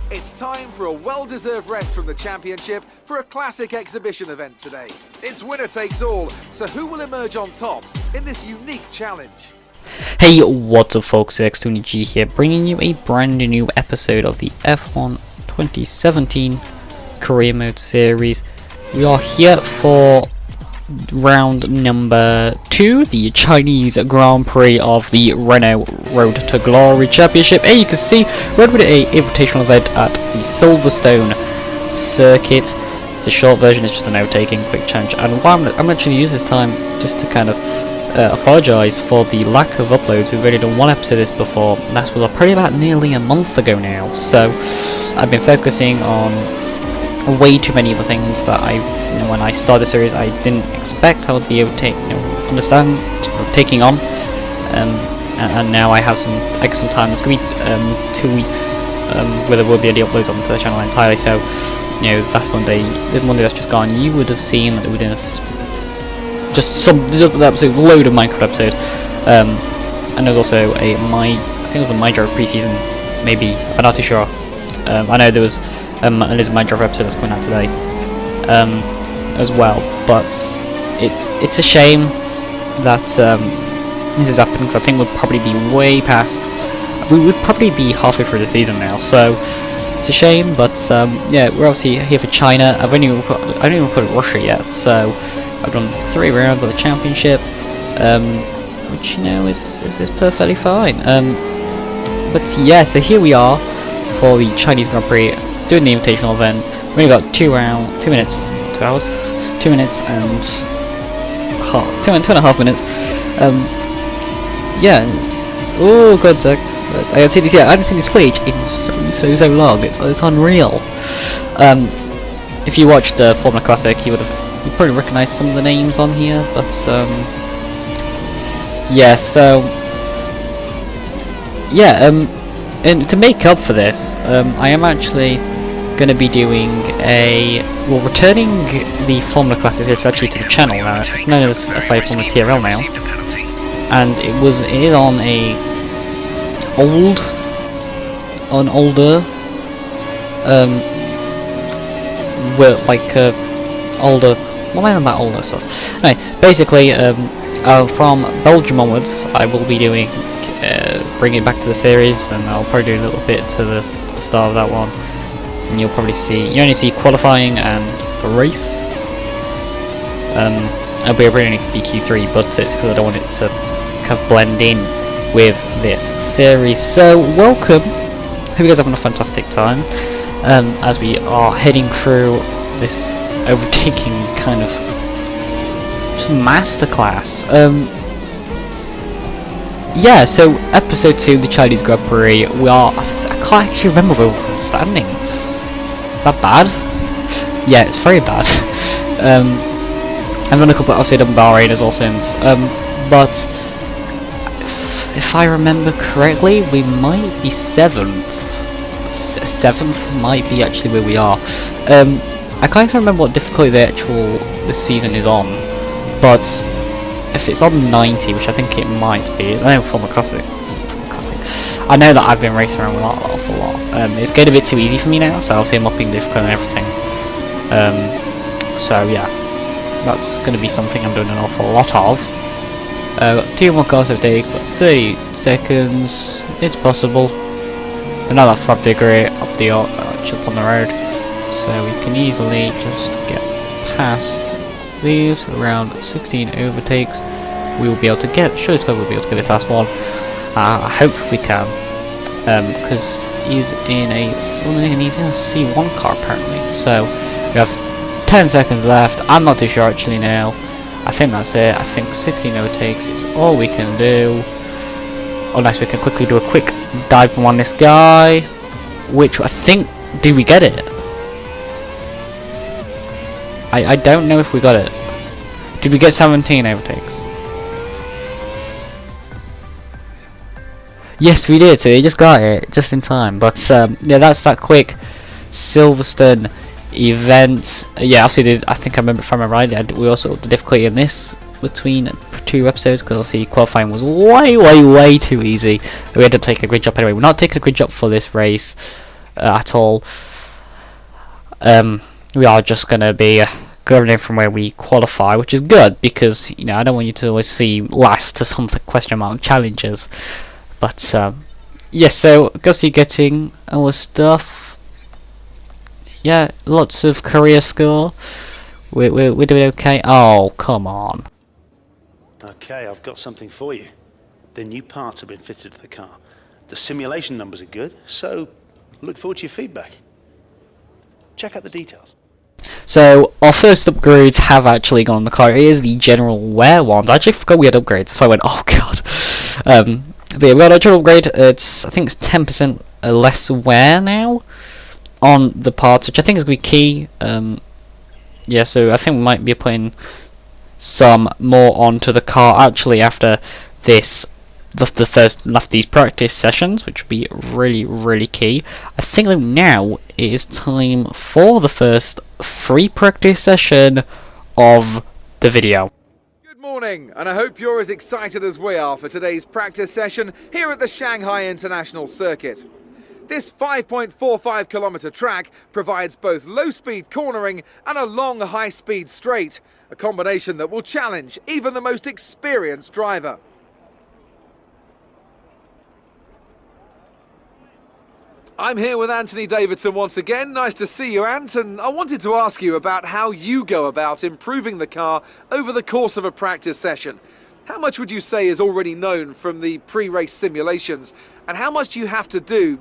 It's time for a well-deserved rest from the championship for a classic exhibition event today. It's winner takes all, so who will emerge on top in this unique challenge? Hey, what's up folks, X20G here, bringing you a brand new episode of the F1 2017 Career Mode Series. We are here for round number 2, the Chinese Grand Prix of the Renault Road to Glory Championship. Here you can see we're with an invitational event at the Silverstone circuit. It's the short version, it's just a note-taking quick challenge, and I'm actually use this time just to kind of apologise for the lack of uploads. We've only done one episode of this before, and that was probably about nearly a month ago now, so I've been focusing on way too many other things that when I started the series I didn't expect I would be able to taking on, and now I have some time. There's going to be 2 weeks where there will be any uploads onto the channel entirely, so that's this Monday that's just gone, you would have seen that we're doing just an absolute load of Minecraft episode, and there's also I think it was a Minecraft pre-season, maybe, I'm not too sure. I know there's a Minecraft episode that's coming out today as well, but it's a shame that this is happening, because I think we'll probably be we would probably be halfway through the season now, so it's a shame. But yeah, we're obviously here for China. I haven't even put Russia yet, so I've done 3 rounds of the championship, which is perfectly fine. But yeah, so here we are for the Chinese Grand Prix, doing the invitational event. We only got 2 minutes and 2.5 minutes. Yeah, it's contact. I haven't seen this yet. I haven't seen this footage in so long. It's unreal. If you watched Formula Classic, you probably recognise some of the names on here. But yeah, so yeah, and to make up for this, I am actually going to be doing returning the Formula Classic series actually to the channel now. It's known as FA Formula TRL now, and it is on older older, what am I on about older stuff? Anyway, basically from Belgium onwards I will be doing bringing it back to the series, and I'll probably do a little bit to the start of that one, and you'll probably see, only see qualifying and the race. It'll only be Q3, but it's because I don't want it to kind of blend in with this series. So welcome, hope you guys are having a fantastic time as we are heading through this overtaking kind of just masterclass. Yeah, so episode 2, the Chinese Grand Prix. I can't actually remember the standings. Is that bad? Yeah, it's very bad. I've done a couple, obviously done Bahrain as well since, but if I remember correctly, we might be 7th. 7th might be actually where we are. I can't even remember what difficulty this season is on, but if it's on 90, which I think it might be, I know Formula Classic. I know that I've been racing around with that an awful lot. It's getting a bit too easy for me now, so obviously I'm upping difficulty and everything. So yeah, that's going to be something I'm doing an awful lot of. Got 2 more cars to take, but 30 seconds, it's possible. Another 5 degree up the on the road, so we can easily just get past these around 16 overtakes. We will be able to we'll be able to get this last one. I hope we can, because he's in a C1 car apparently. So we have 10 seconds left. I'm not too sure actually now. I think that's it. I think 16 overtakes is all we can do. Unless we can quickly do a quick dive bomb on this guy, which I think, did we get it? I don't know if we got it. Did we get 17 overtakes? Yes, we did, so we just got it, just in time. But yeah, that's that quick Silverstone event. Yeah, obviously, I think I remember, if I remember right, we also upped the difficulty in this between 2 episodes, because obviously qualifying was way too easy. We had to take a grid jump anyway. We're not taking a grid jump for this race. at all. We are just going to be going in from where we qualify, which is good because I don't want you to always see last to some of the question mark challenges. But yes, so Gussie getting our stuff. Yeah, lots of career score. We're doing okay. Oh, come on. Okay, I've got something for you. The new parts have been fitted to the car. The simulation numbers are good, so look forward to your feedback. Check out the details. So our first upgrades have actually gone on the car. It is the general wear ones. I actually forgot we had upgrades. That's why I went, oh god. But yeah, we got a general upgrade. I think it's 10% less wear now on the parts, which I think is going to be key. Yeah, so I think we might be putting some more onto the car actually after this. The first of these practice sessions, which would be really key. I think that now it is time for the first free practice session of the video. Good morning, and I hope you're as excited as we are for today's practice session here at the Shanghai International Circuit. This 5.45 kilometre track provides both low-speed cornering and a long high-speed straight, a combination that will challenge even the most experienced driver. I'm here with Anthony Davidson once again. Nice to see you, Ant, and I wanted to ask you about how you go about improving the car over the course of a practice session. How much would you say is already known from the pre-race simulations, and how much do you have to do,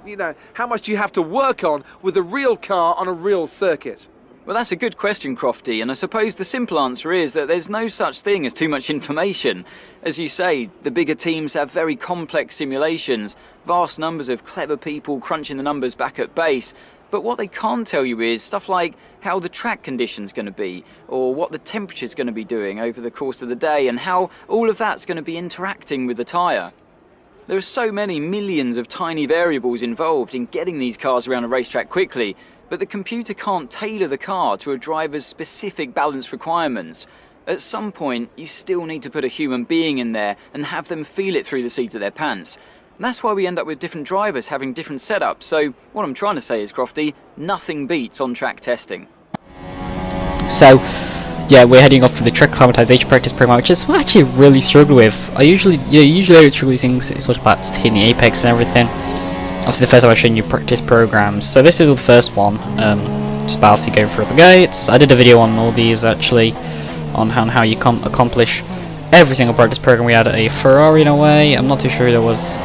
how much do you have to work on with a real car on a real circuit? Well, that's a good question, Crofty, and I suppose the simple answer is that there's no such thing as too much information. As you say, the bigger teams have very complex simulations, vast numbers of clever people crunching the numbers back at base, but what they can't tell you is stuff like how the track condition's going to be, or what the temperature's going to be doing over the course of the day, and how all of that's going to be interacting with the tyre. There are so many millions of tiny variables involved in getting these cars around a racetrack quickly, but the computer can't tailor the car to a driver's specific balance requirements. At some point, you still need to put a human being in there and have them feel it through the seat of their pants. And that's why we end up with different drivers having different setups. So what I'm trying to say is, Crofty, nothing beats on-track testing. So yeah, we're heading off for the track acclimatization practice program, which is what I actually really struggle with. Usually I struggle with things. It's sort of about hitting the apex and everything. Obviously the first time I've shown you practice programs, so this is the first one, just about obviously going through the gates. I did a video on all these actually, on how you accomplish every single practice program. We had a Ferrari in a way, I'm not too sure who there was,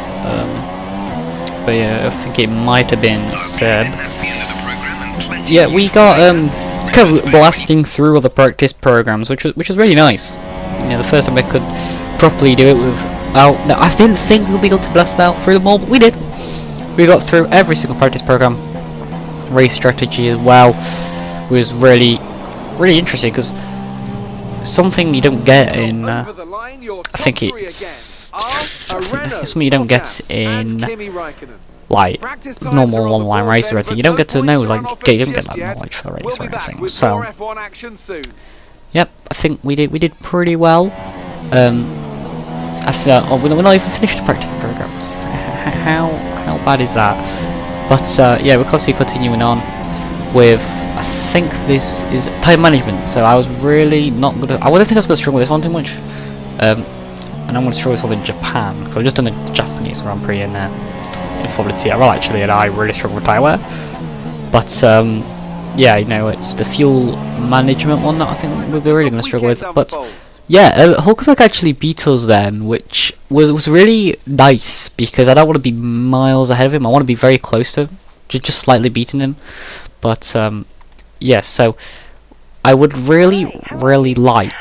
but yeah, I think it might have been Seb. Yeah, we got kind of blasting through all the practice programs, which was really nice. The first time I could properly do it without, I didn't think we'd be able to blast out through them all, but we did. We got through every single practice program. Race strategy as well was really interesting, because something you don't get in I think it's something you don't get in like normal online race or anything. You don't get to know, like, you don't get that knowledge for the race or anything. So yep, I think we did pretty well. I thought, we're not even finished the practice programs. How bad is that? But yeah, we're constantly continuing on with, I think this is time management. So I was really not gonna, I don't think I was gonna struggle with this one too much, and I'm gonna struggle with one in Japan, because I've just done the Japanese Grand Prix in Formula TRL actually, and I really struggle with tyre wear. But yeah, it's the fuel management one that I think we're really gonna struggle with. But yeah, Hulkenberg actually beat us then, which was really nice, because I don't want to be miles ahead of him. I want to be very close to him, just slightly beating him. But yeah, so I would really like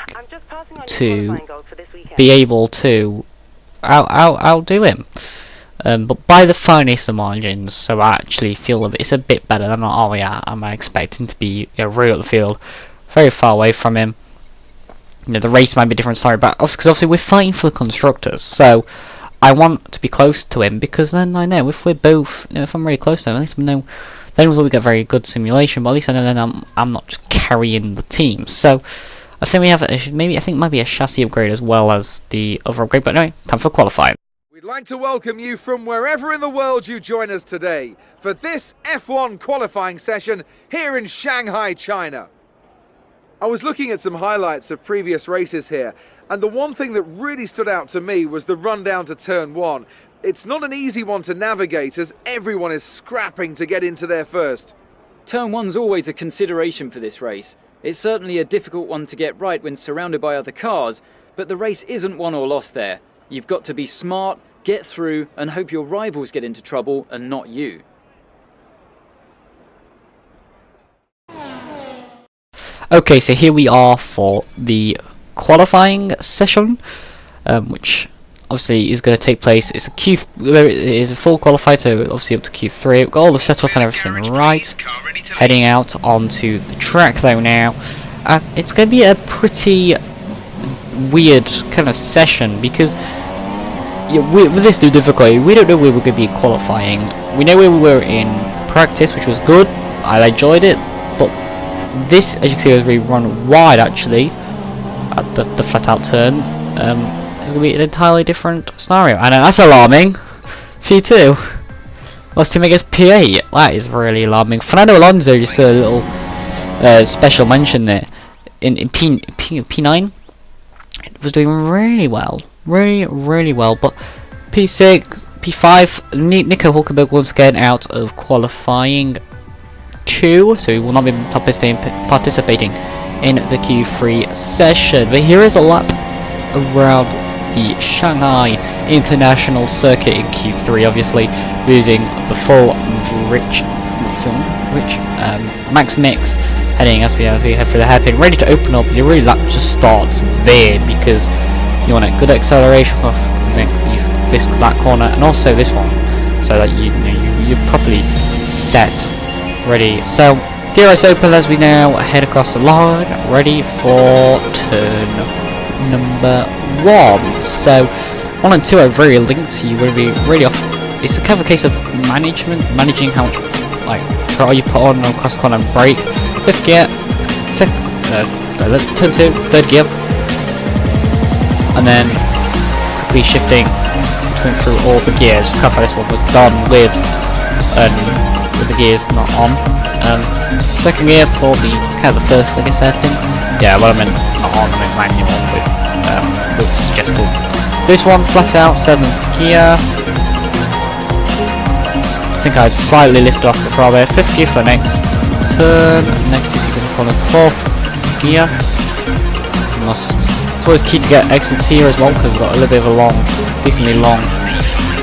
to be able to outdo him, but by the finest of margins. So I actually feel that it's a bit better than I'm expecting to be right at the field, very far away from him. The race might be different, sorry, but because obviously we're fighting for the constructors, so I want to be close to him, because then I know if we're both, if I'm really close to him, at least I know, then we get very good simulation. But at least I know then I'm not just carrying the team. So I think we have I think it might be a chassis upgrade as well as the other upgrade. But anyway, time for qualifying. We We'd like to welcome you from wherever in the world you join us today for this F1 qualifying session here in Shanghai, China. I was looking at some highlights of previous races here, and the one thing that really stood out to me was the run down to turn 1. It's not an easy one to navigate as everyone is scrapping to get into there first. Turn 1's always a consideration for this race. It's certainly a difficult one to get right when surrounded by other cars, but the race isn't won or lost there. You've got to be smart, get through, and hope your rivals get into trouble and not you. Okay, so here we are for the qualifying session, which obviously is going to take place. It's a full qualified, so obviously up to Q3. We've got all the setup and everything right. Heading out onto the track though now, and it's going to be a pretty weird kind of session because with this new difficulty, we don't know where we're going to be qualifying. We know where we were in practice, which was good. I enjoyed it, but this, as you can see, as we run wide actually at the flat out turn, it's going to be an entirely different scenario, and that's alarming. P2 lost him against P8. That is really alarming. Fernando Alonso, just a little special mention there in P9, was doing really well, really well, but P6, P5, Nico Hulkenberg once again out of qualifying 2, so he will not be participating in the Q3 session. But here is a lap around the Shanghai International Circuit in Q3, obviously losing the full Max Mix, heading as we head for the hairpin, ready to open up. The really lap just starts there because you want a good acceleration off that corner and also this one, so that you're properly set, ready. So DRS open as we now head across the line, ready for turn number 1. So 1 and 2 are very linked. You're going to be really off. It's a kind of a case of managing how much throttle you put on across the corner and brake. 5th gear, turn 2, 3rd gear, and then quickly shifting through all the gears. Just clarify, this one was done with the gears not on. 2nd gear for the kind of the first, I guess, hairpin. Yeah, well, I meant not on, I meant manual with suggested. This one flat out 7th gear. I think I'd slightly lift off the throttle there. 5th gear for the next turn. Next two sequence on the 4th gear. It's always key to get exits here as well because we've got a little bit of a decently long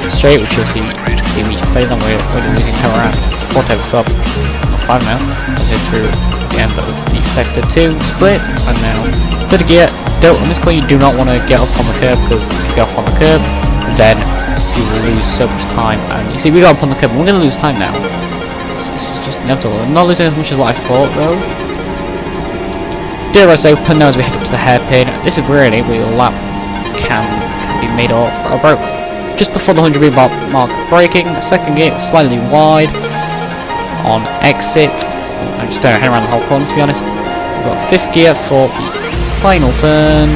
straight, which you'll see we fade on. We're losing power around 4 times up, not 5 now. We'll head through the end of the sector 2 split, and now 3rd gear. On this corner you do not want to get up on the curb, because if you get up on the curb then you will lose so much time, and you see we got up on the curb and we're going to lose time now. This is just inevitable. I'm not losing as much as what I thought though. DRS open now as we head up to the hairpin. This is really where your lap can be made or broke. Just before the 100 meter mark, braking. 2nd gear slightly wide on exit. I just don't head around the whole corner, to be honest. We've got 5th gear for final turn.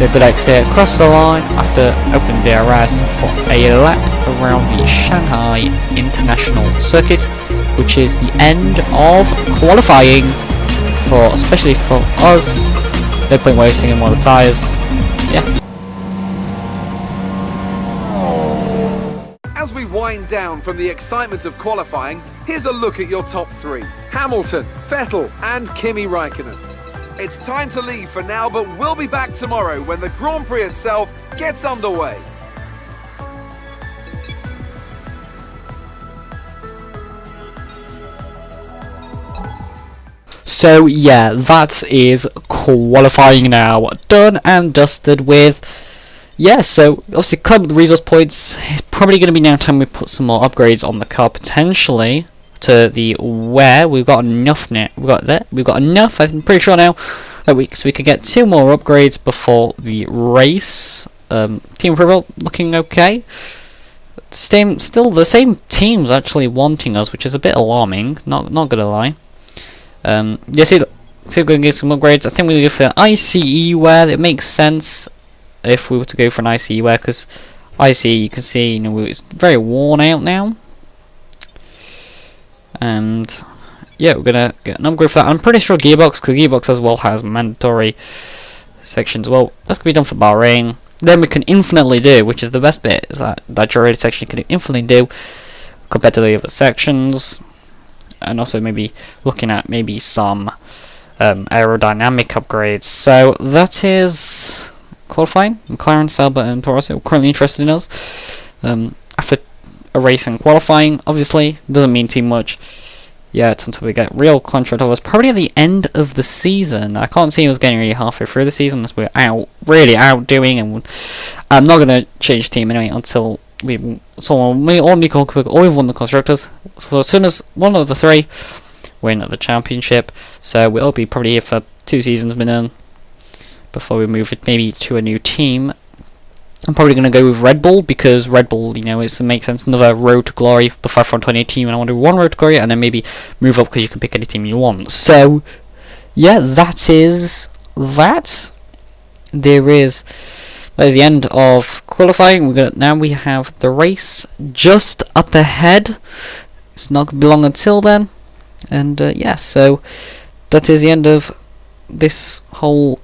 Good exit across the line after opening DRS for a lap around the Shanghai International Circuit, which is the end of qualifying, especially for us. No point wasting in one of the tyres. Yeah. As we wind down from the excitement of qualifying, here's a look at your top 3. Hamilton, Vettel and Kimi Räikkönen. It's time to leave for now, but we'll be back tomorrow when the Grand Prix itself gets underway. So yeah, that is qualifying now done and dusted with. Yeah, so obviously climb the resource points. It's probably going to be now time we put some more upgrades on the car potentially to the where we've got enough now. We've got enough. I'm pretty sure now that we could get 2 more upgrades before the race. Team approval looking okay. Still the same teams actually wanting us, which is a bit alarming. Not gonna lie. Yeah, see we're gonna get some upgrades. I think we're gonna go for ICE wear. It makes sense if we were to go for an ICE wear because I see, you can see, you know, it's very worn out now. And yeah, we're gonna get an upgrade for that. I'm pretty sure Gearbox, because Gearbox as well has mandatory sections. Well, that's gonna be done for Bahrain. Then we can infinitely do, which is the best bit, is that gyrated section you can infinitely do compared to the other sections. And also maybe looking at maybe some aerodynamic upgrades. So that is qualifying. McLaren, Sauber and Taurus are currently interested in us. After a race and qualifying, obviously, doesn't mean too much yet until we get real contract offers. Probably at the end of the season. I can't see us getting really halfway through the season unless we're really outdoing, and I'm not going to change team anyway until we've won the constructors. So as soon as one of the three win the championship, so we'll be probably here for 2 seasons minimum before we move it maybe to a new team. I'm probably going to go with Red Bull, because Red Bull, you know, it makes sense. Another road to glory before from 2018, and I want to do one road to glory and then maybe move up, because you can pick any team you want. So yeah, that is that. That is the end of qualifying. Now we have the race just up ahead. It's not going to be long until then. And yeah, so that is the end of this whole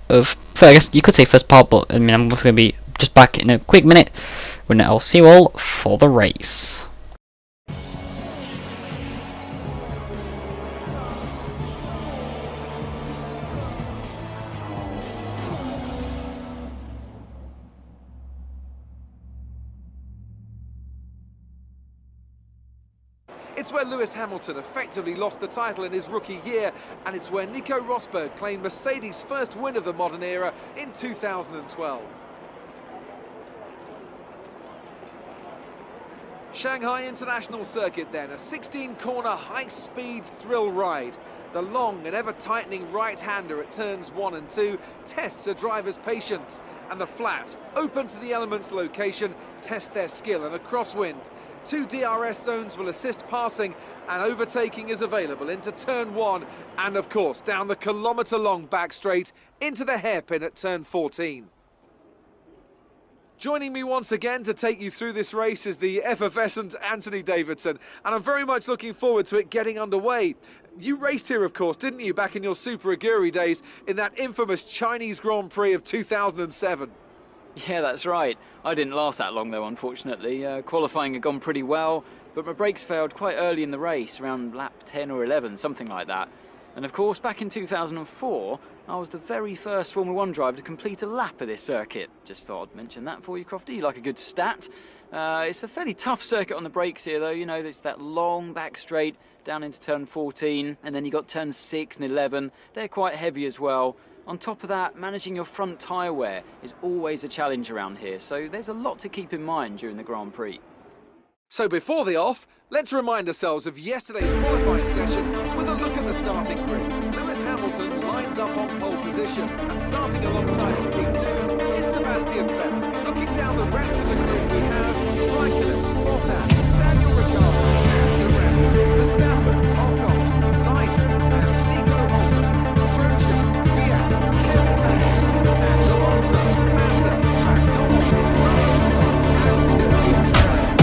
of, I guess you could say first part, but I mean, I'm just going to be just back in a quick minute when I'll see you all for the race. It's where Lewis Hamilton effectively lost the title in his rookie year, and it's where Nico Rosberg claimed Mercedes' first win of the modern era in 2012. Shanghai International Circuit then, a 16-corner high-speed thrill ride. The long and ever-tightening right-hander at turns 1 and 2 tests a driver's patience, and the flat, open to the elements location, tests their skill in a crosswind. 2 DRS zones will assist passing, and overtaking is available into turn 1 and of course down the kilometre-long back straight into the hairpin at turn 14. Joining me once again to take you through this race is the effervescent Anthony Davidson, and I'm very much looking forward to it getting underway. You raced here, of course, didn't you, back in your Super Aguri days in that infamous Chinese Grand Prix of 2007? Yeah, that's right. I didn't last that long though, unfortunately. Qualifying had gone pretty well, but my brakes failed quite early in the race, around lap 10 or 11, something like that. And of course, back in 2004, I was the very first Formula 1 driver to complete a lap of this circuit. Just thought I'd mention that for you, Crofty. You like a good stat? It's a fairly tough circuit on the brakes here, though. You know, it's that long back straight down into turn 14, and then you got turns 6 and 11. They're quite heavy as well. On top of that, managing your front tyre wear is always a challenge around here, so there's a lot to keep in mind during the Grand Prix. So before the off, let's remind ourselves of yesterday's qualifying session with a look at the starting grid. Lewis Hamilton lines up on pole position, and starting alongside him P2 is Sebastian Vettel. Looking down the rest of the grid, we have Raikkonen, Bottas, Daniel Ricciardo, and Perez, Verstappen, Ocon, Sainz, and Nico Rosberg, Grosjean, Fiat, Kevin Magnussen, and Alonso, Massa, Trackdoor, Lance, and Sergio Perez.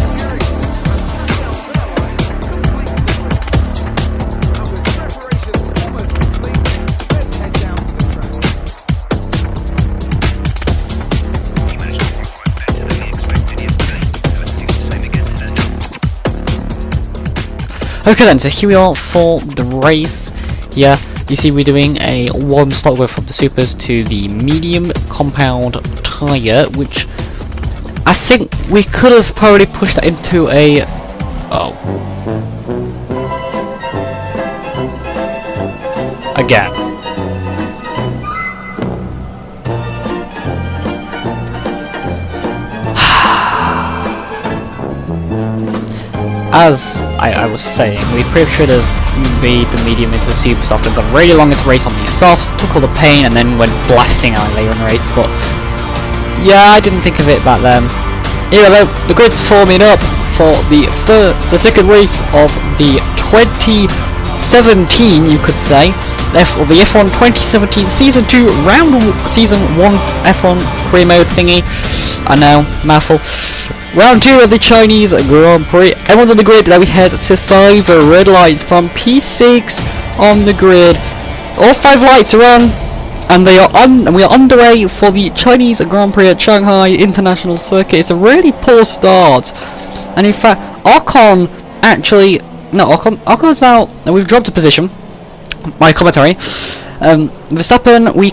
Okay then, so here we are for the race. Yeah, you see we're doing a 1 stop away from the supers to the medium compound tyre, which I think we could have probably pushed that into a... oh. Again. As I was saying, we pretty should have made the medium into a super soft and got really long into the race on these softs, took all the pain and then went blasting out later in the race, but yeah, I didn't think of it back then. Here though, the grid's forming up for the second race of the 2017, you could say, the F1 2017 Season 2 Season 1 F1 career mode thingy. I know, mouthful. Round 2 of the Chinese Grand Prix. Everyone's on the grid. Now we head to 5 red lights from P6 on the grid. All 5 lights are on, and we are underway for the Chinese Grand Prix at Shanghai International Circuit. It's a really poor start, and in fact, Ocon's out, and we've dropped a position. My commentary. Verstappen, we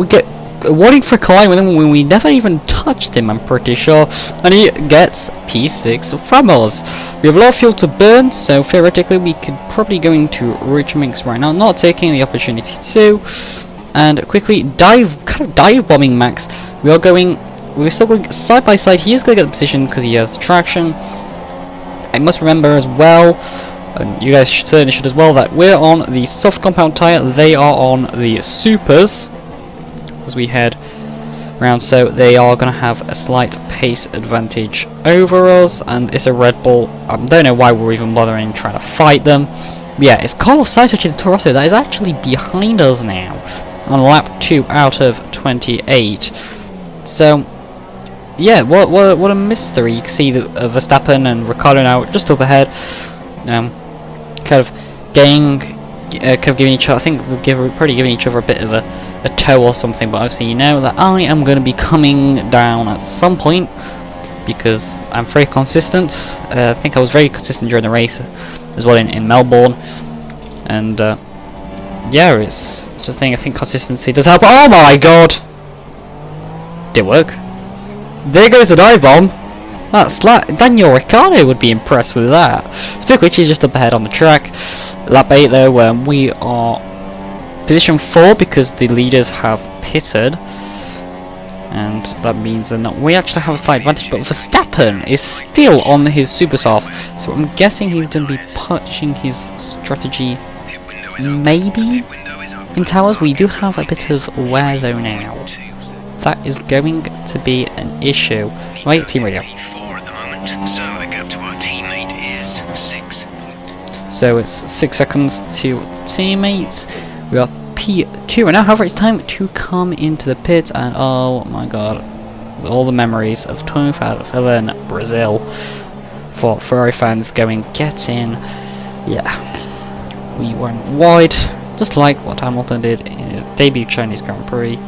get a warning for a collide with him when we never even touched him, I'm pretty sure, and he gets P6 from us. We have a lot of fuel to burn, so theoretically we could probably go into rich mix right now, not taking the opportunity to, and quickly dive bombing Max. We're still going side by side. He is going to get the position because he has traction. I must remember as well, and you guys certainly should as well, that we're on the soft compound tyre, they are on the supers as we head round, so they are going to have a slight pace advantage over us, and it's a Red Bull. I don't know why we're even bothering trying to fight them. But yeah, it's Carlos Sainz, actually the Toro that is actually behind us now on lap 2 out of 28. So yeah, what a mystery. You can see that Verstappen and Ricciardo now just up ahead, kind of giving each other, I think they're probably giving each other a bit of a tow or something, but obviously you know that I am going to be coming down at some point because I'm very consistent. I think I was very consistent during the race as well in Melbourne, and yeah, it's just a thing. I think consistency does help. Oh my god! Did it work? There goes the dive bomb! That's like Daniel Ricciardo would be impressed with that. Speaking of which, he's just up ahead on the track. Lap 8 though, we are position 4 because the leaders have pitted, and that means that we actually have a slight advantage, but Verstappen is still on his super soft, so I'm guessing he's going to be pushing his strategy maybe in towers. We do have a bit of wear though now. That is going to be an issue. Right, team radio. So the gap to our teammate is 6. So it's 6 seconds to teammates. We are P2 right now. However, it's time to come into the pit, and oh my god, all the memories of 2007 Brazil for Ferrari fans going get in. Yeah, we went wide, just like what Hamilton did in his debut Chinese Grand Prix.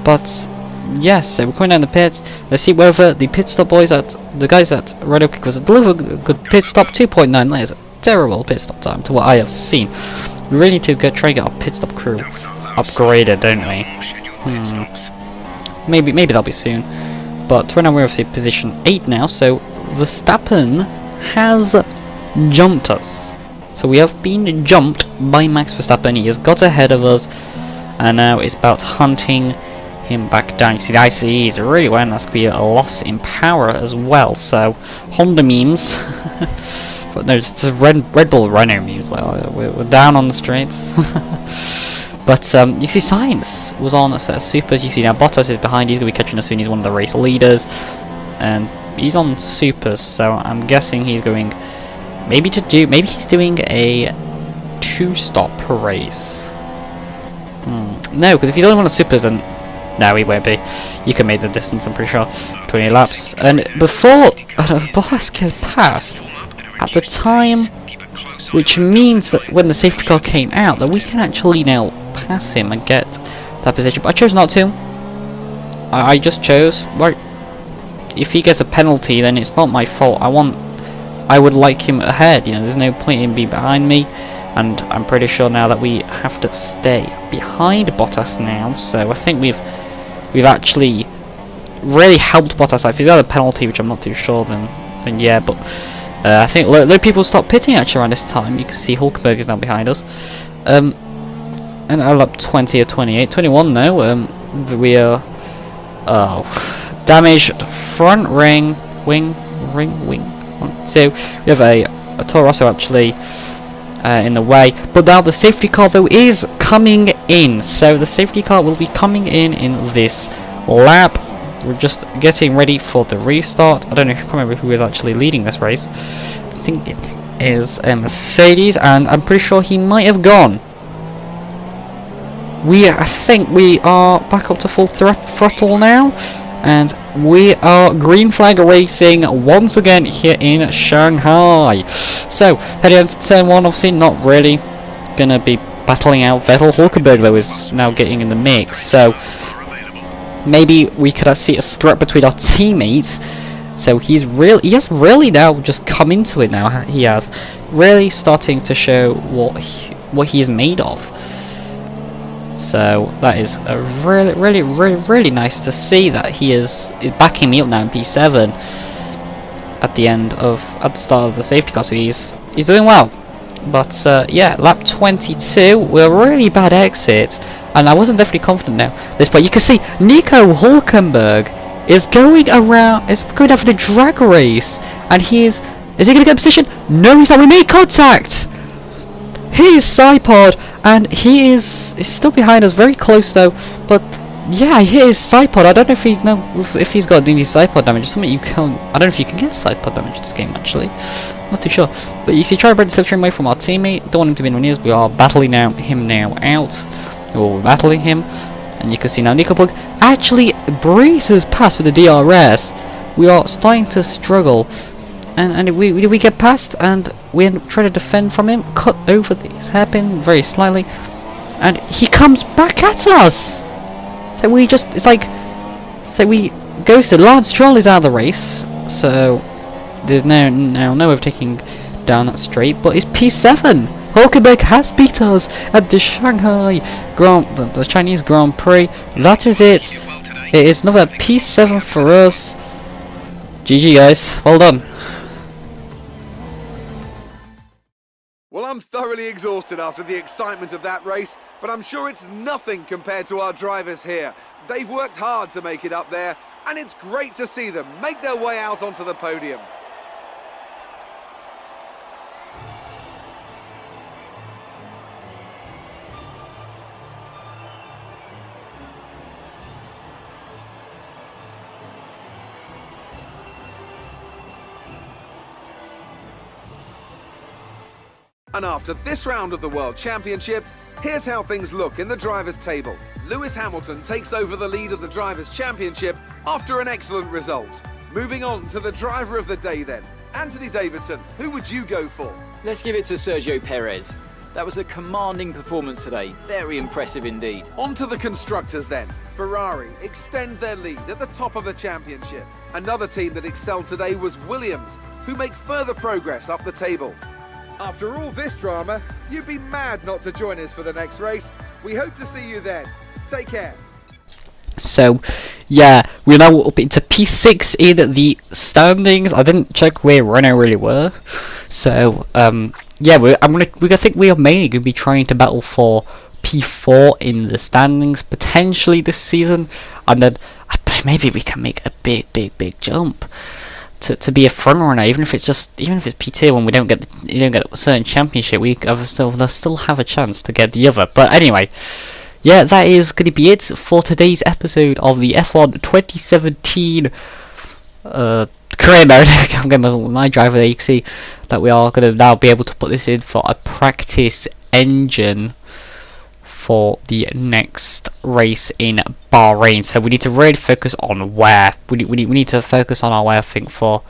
But yes, so we're coming down the pits. Let's see whether the pit stop boys the guys at Red Oak was deliver a good pit stop. 2.9. That is a terrible pit stop time to what I have seen. We really need to try and get our pit stop crew upgraded, don't we? Maybe that'll be soon. But right now we're obviously position 8 now, so Verstappen has jumped us. So we have been jumped by Max Verstappen. He has got ahead of us, and now it's about hunting him back down. You see the ICE is really wearing. That's going to be a loss in power as well. So Honda memes, but no, it's just Red Bull Renault memes. Like, oh, we're down on the straights. But you see Sainz was on a set of supers. You see now Bottas is behind. He's going to be catching us soon. He's one of the race leaders, and he's on supers. So I'm guessing he's going maybe he's doing a 2-stop race. No, because if he's only on the supers, then no, he won't be. You can make the distance, I'm pretty sure, 20 laps. And before Bottas gets past at the time, which means that when the safety car came out, that we can actually now pass him and get that position. But I chose not to. I just chose. Right. If he gets a penalty, then it's not my fault. I would like him ahead. You know, there's no point in being behind me. And I'm pretty sure now that we have to stay behind Bottas now, so I think we've actually really helped Bottas. If he's got a penalty, which I'm not too sure, then yeah, but I think a lot of people stopped pitting actually around this time. You can see Hulkenberg is now behind us, and I'll up 20 or 28, 21 now. We are damaged front wing. So we have a Toro Rosso actually in the way, but now the safety car though is coming in, so the safety car will be coming in this lap. We're just getting ready for the restart. I don't know, I can't remember who is actually leading this race. I think it is Mercedes, and I'm pretty sure he might have gone. I think we are back up to full throttle now, and we are green flag racing once again here in Shanghai. So heading on to turn 1, obviously not really gonna be battling out Vettel. Hulkenberg though is now getting in the mix, so maybe we could see a scrap between our teammates. So he has really now just come into it now. He has really starting to show what he is made of. So that is a really nice to see that he is backing me up now in P7 at the start of the safety car. So he's doing well. But yeah, lap 22, we're a really bad exit, and I wasn't definitely confident now. At this point, you can see Nico Hulkenberg is going after the drag race, and is he going to get a position? No, he's not. We made contact. He is Sidepod, and he is still behind us, very close though. But yeah, he is Sidepod. I don't know if he's got any sidepod damage. Something you can't. I don't know if you can get sidepod damage in this game actually. Not too sure. But you see, try to break the slipstream away from our teammate. Don't want him to be in nears. We are battling him now out. We're battling him, and you can see now Nico Plug actually breezes past with the DRS. We are starting to struggle. And we get past, and we try to defend from him, cut over his hairpin very slightly, and he comes back at us. So we ghosted. Lance Stroll is out of the race, so there's no overtaking down that straight. But it's P7. Hulkenberg has beat us at the Shanghai the Chinese Grand Prix. That is it. It is another P7 for us. GG guys, well done. Well, I'm thoroughly exhausted after the excitement of that race, but I'm sure it's nothing compared to our drivers here. They've worked hard to make it up there, and it's great to see them make their way out onto the podium. And after this round of the World Championship, here's how things look in the Drivers' Table. Lewis Hamilton takes over the lead of the Drivers' Championship after an excellent result. Moving on to the Driver of the Day then. Anthony Davidson, who would you go for? Let's give it to Sergio Perez. That was a commanding performance today. Very impressive indeed. On to the Constructors then. Ferrari extend their lead at the top of the championship. Another team that excelled today was Williams, who make further progress up the table. After all this drama, you'd be mad not to join us for the next race. We hope to see you then. Take care. So, yeah, we're now up into P6 in the standings. I didn't check where Renault really were. So, yeah, I think we are mainly going to be trying to battle for P4 in the standings potentially this season, and then maybe we can make a big jump to be a front runner, even if it's P2 when we don't get a certain championship. We still have a chance to get the other. But anyway, yeah, that is going to be it for today's episode of the F1 2017 career mode. I'm getting my driver there. You can see that we are going to now be able to put this in for a practice engine for the next race in Bahrain. So we need to really focus on wear. We need to focus on our wear, I think, for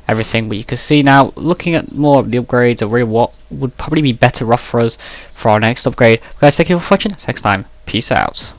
everything. But you can see now, looking at more of the upgrades, or really what would probably be better off for us for our next upgrade. Guys, thank you for watching. Next time, peace out.